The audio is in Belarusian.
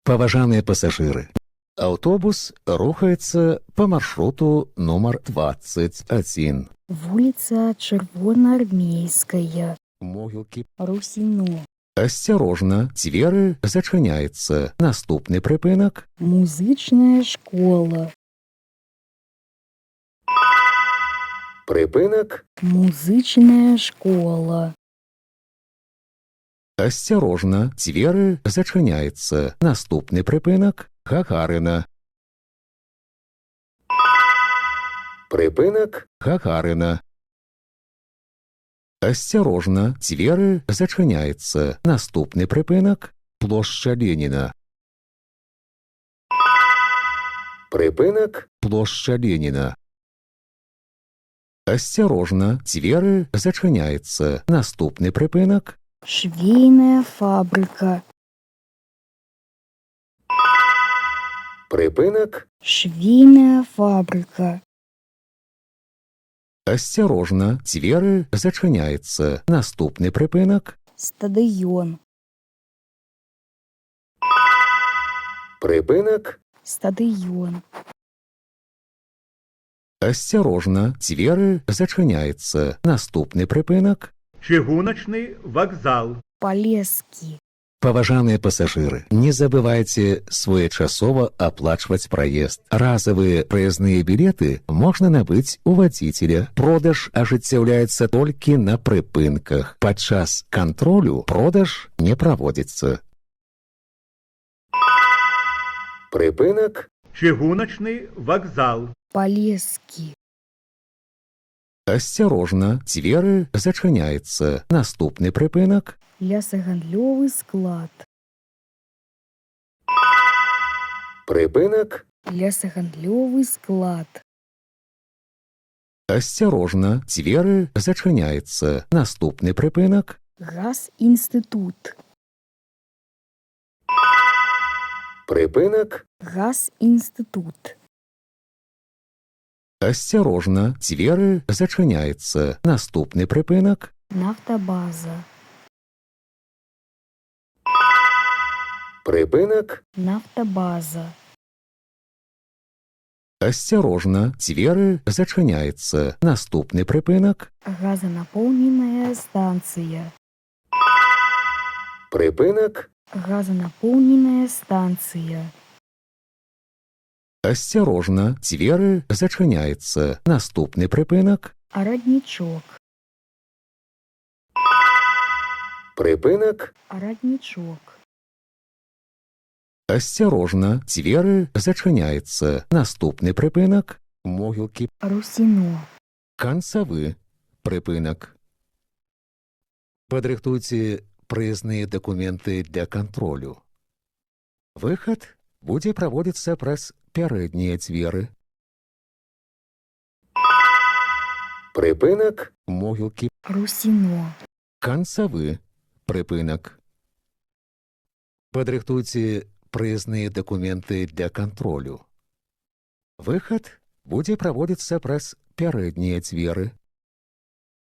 Паважаныя пасажыры, аўтобус рухаецца па маршруту нумар 21. Вуліца Чырвонаармейская, Могілкі. Русіно. Асцярожна, дзверы зачыняецца. Наступны прыпынак. Музычная школа. Прыпынак. Музычная школа. Асцярожна, дзверы зачыняецца. Наступны прыпынак. Гагарына. Прыпынак. Гагарына. Асцярожна, дзверы зачыняецца. Наступны прыпынак. Плошча Леніна. Прыпынак. Плошча Леніна. Асцярожна, дзверы зачыняецца. Наступны прыпынак. Швейная фабрика. Прыпынак. Швейная фабрика. Асцярожна, дзверы зачыняецца. Наступны прыпынак. Стадыён. Прыпынак. Стадыён. Асцярожна, дзверы зачыняецца. Наступны прыпынак. Чыгуначны вакзал. Полескі. Паважаныя пасажыры, не забывайце своечасова аплачваць праезд. Разавыя праязныя білеты можна набыць у вадзіцеля. Продаж ажыццяўляецца толькі на прыпынках. Падчас кантролю продаж не праводзіцца. Прыпынак. Чыгуначны вакзал. Полескі. Асцярожна, дзверы зачыняецца. Наступны прыпынак. Лесагандлёвы склад. Прыпынак. Лесагандлёвы склад. Асцярожна, дзверы зачыняецца. Наступны прыпынак. Газінстытут. Прыпынак. Газінстытут. Асцярожна, дзверы зачыняецца. Наступны прыпынак. Нафтабаза. Прыпынак. Нафтабаза. Асцярожна, дзверы зачыняецца. Наступны прыпынак. Газанапоўненая станцыя. Прыпынак. Газанапоўненая станцыя. Асцярожна, дзверы зачыняецца. Наступны прыпынак. Раднічок. Прыпынак. Раднічок. Асцярожна, дзверы зачыняецца. Наступны прыпынак. Могілкі. Русіно. Канцавы прыпынак. Падрыхтуйце праязныя дакументы для кантролю. Выхад будзе праводзіцца праз пярэднія дзверы. Прыпынак. Могілкі. Русіно. Канцавы прыпынак. Падрыхтуйце праязныя дакументы для кантролю. Выхад будзе праводзіцца праз пярэднія дзверы.